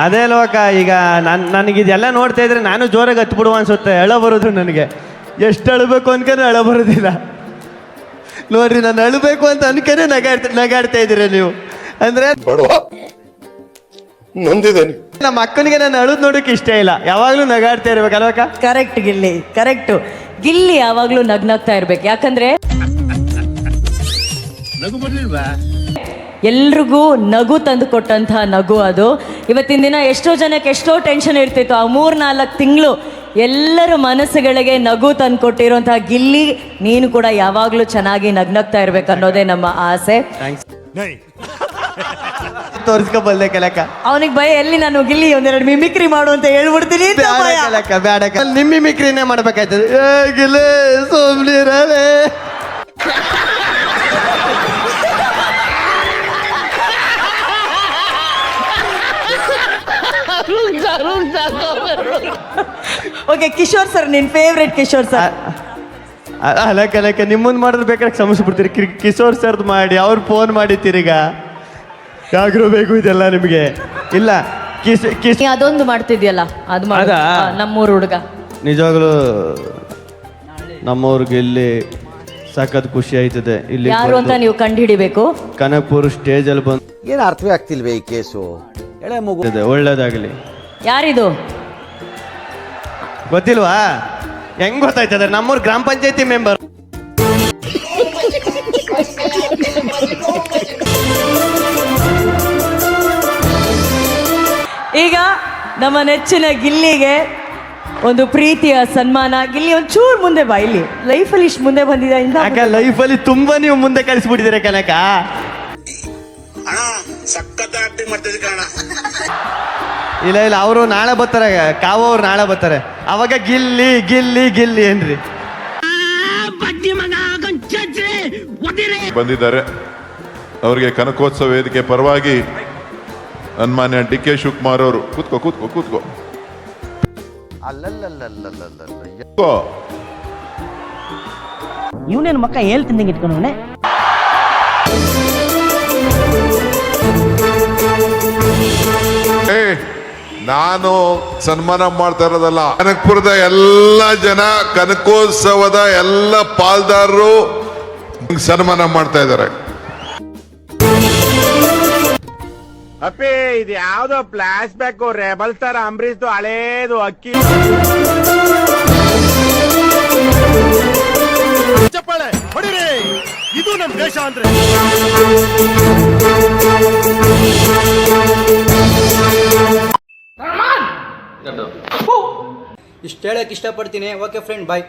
ಅದೇ ಲೋಕ. ಈಗ ನನಗಿದೆಲ್ಲ ನೋಡ್ತಾ ಇದ್ರೆ ನಾನು ಜೋರಾಗಿ ಹತ್ಬಿಡುವ ಅನ್ಸುತ್ತೆ. ಎಳ ಬರೋದು ನನಗೆ. ಎಷ್ಟು ಅಳಬೇಕು ಅನ್ಕೊಂಡ್ರೆ ಎಳ ಬರೋದಿಲ್ಲ ನೋಡ್ರಿ. ನಾನು ಅಳಬೇಕು ಅಂತ ಅನ್ಕೊಂಡ್ರೆ ನಗಾಡ್ತಾ ಇದ್ದೀರ ನೀವು. ಅಂದ್ರೆ ನೊಂದಿದ್ದೇನೆ. ನಮ್ಮ ಅಕ್ಕನಿಗೆ ನಾನು ಅಳುದ್ ನೋಡೋಕೆ ಇಷ್ಟ ಇಲ್ಲ. ಯಾವಾಗ್ಲೂ ನಗಾಡ್ತಾ ಇರ್ಬೇಕಲ್ವಕ್ಕ? Correct Gilli, correct. ಗಿಲ್ಲಿ ಯಾವಾಗ್ಲೂ ನಗ್ನಾಗ್ತಾ ಇರ್ಬೇಕು. ಯಾಕಂದ್ರೆ ಎಲ್ರಿಗೂ ನಗು ತಂದು ಕೊಟ್ಟಂತಹ ನಗು ಅದು. ಇವತ್ತಿನ ದಿನ ಎಷ್ಟೋ ಜನಕ್ಕೆ ಎಷ್ಟೋ ಟೆನ್ಷನ್ ಇರ್ತಿತ್ತು. ಆ 3-4 ತಿಂಗಳು ಎಲ್ಲರ ಮನಸ್ಸುಗಳಿಗೆ ನಗು ತಂದು ಕೊಟ್ಟಿರುವಂತಹ ಗಿಲ್ಲಿ, ನೀನು ಕೂಡ ಯಾವಾಗಲೂ ಚೆನ್ನಾಗಿ ನಗ್ನಗ್ತಾ ಇರ್ಬೇಕು ಅನ್ನೋದೇ ನಮ್ಮ ಆಸೆ. ತೋರಿಸ್ಕೊಬಲ್ಲೆ ಕಲಕ. ಅವನಿಗೆ ಭಯ ಎಲ್ಲಿ ನಾನು ಗಿಲ್ಲಿ ಒಂದೆರಡು ಮಿಮಿಕ್ರಿ ಮಾಡು ಅಂತ ಹೇಳ್ಬಿಡ್ತೀನಿ. ಬೇಡ, ನಿಮ್ಮ ಮಿಮಿಕ್ರಿನೇ ಮಾಡ್ಬೇಕಾಯ್ತದೆ. ಗಿಲ್ಲಿ ಸೋಮ್ಲಿರವೇ. ಓಕೆ, ಕಿಶೋರ್ ಸರ್, ನಿನ್ ಫೇವ್ರೆಟ್ ಕಿಶೋರ್ ಸರ್. ಅಲಕ ನಿಮ್ಮಂದು ಮಾಡಿದ್ರೆ ಬೇಕಾದ್ರೆ ಕ್ಷಮಿಸ್ಬಿಡ್ತೀರಿ. ಕಿಶೋರ್ ಸರ್ದು ಮಾಡಿ ಅವ್ರು ಫೋನ್ ಮಾಡಿ ತಿರ್ಗ ಯಾಗ್ರೂ ಬೇಕು ಇದೆಲ್ಲ ನಿಮಗೆ ಇಲ್ಲ. ನೀ ಅದೊಂದು ಮಾಡ್ತಿದ್ಯಲ್ಲ, ಅದು ಮಾಡ. ನಮ್ಮೂರು ಹುಡುಗ ನಿಜವಾಗ್ಲೂ ನಮ್ಮವ್ರಿಗೆ ಇಲ್ಲಿ ಸಖತ್ ಖುಷಿ ಆಯ್ತದೆ. ಇಲ್ಲಿ ಯಾರು ಅಂತ ನೀವು ಕಂಡು ಹಿಡಿಬೇಕು. ಕನಕಪುರ ಸ್ಟೇಜಲ್ಲಿ ಬಂದು ಏನು ಅರ್ಥವೇ ಆಗ್ತಿಲ್ವೇ ಈ ಕೇಸು? ಎಳೆ ಮಗು. ಒಳ್ಳೇದಾಗಲಿ. ಯಾರಿದು ಗೊತ್ತಿಲ್ವಾ? ಹೆಂಗ್ ಗೊತ್ತಾಯ್ತದೆ? ನಮ್ಮೂರು ಗ್ರಾಮ ಪಂಚಾಯತಿ ಮೆಂಬರ್. ಈಗ ನಮ್ಮ ನೆಚ್ಚಿನ ಗಿಲ್ಲಿಗೆ ಒಂದು ಪ್ರೀತಿಯ ಸನ್ಮಾನ. ಗಿಲ್ಲಿ ಒಂಚೂರು ಮುಂದೆ ಬಾ. ಇಲ್ಲಿ ಲೈಫಲ್ಲಿ ಇಷ್ಟು ಮುಂದೆ ಬಂದಿದ್ದ. ಲೈಫಲ್ಲಿ ತುಂಬಾ ನೀವು ಮುಂದೆ ಕಳಿಸ್ಬಿಟ್ಟಿದ್ದೀರ ಕನಕ. ಇಲ್ಲ ಅವರು ನಾಳೆ ಬರ್ತಾರೆ. ಕಾವು ನಾಳೆ ಬರ್ತಾರೆ. ಅವಾಗ ಗಿಲ್ಲಿ ಗಿಲ್ಲಿ ಗಿಲ್ಲಿ ಏನ್ರಿ ಬಂದಿದ್ದಾರೆ. ಅವರಿಗೆ ಕನಕೋತ್ಸವ ವೇದಿಕೆ ಪರವಾಗಿ ಸನ್ಮಾನ್ಯ ಡಿ.ಕೆ. ಶಿವಕುಮಾರ್ ಅವರು ಕೂತ್ಕೋ. ಇವನೇನು ಮಕ್ಕ ಹೇಳ್ತಿದ್ದಂಗೆ ಇಟ್ಕೊಂಡವನೆ. ನಾನು ಸನ್ಮಾನ ಮಾಡ್ತಾ ಇರೋದಲ್ಲ, ಕನಕಪುರದ ಎಲ್ಲ ಜನ, ಕನಕೋತ್ಸವದ ಎಲ್ಲ ಪಾಲ್ದಾರರು ಸನ್ಮಾನ ಮಾಡ್ತಾ ಇದ್ದಾರೆ. ಅಪ್ಪಿ, ಇದು ಯಾವ್ದೋ flash back rebel star Ambareesh ಹಳೇದು ಅಕ್ಕಿ ಚಪ್ಪಾಳೆ ಹೊಡಿರಿ. ಇದು ನಮ್ಮ ದೇಶ ಅಂದ್ರೆ. ಇಷ್ಟು ಹೇಳಕ್ ಇಷ್ಟಪಡ್ತೀನಿ. ಓಕೆ ಫ್ರೆಂಡ್, ಬಾಯ್.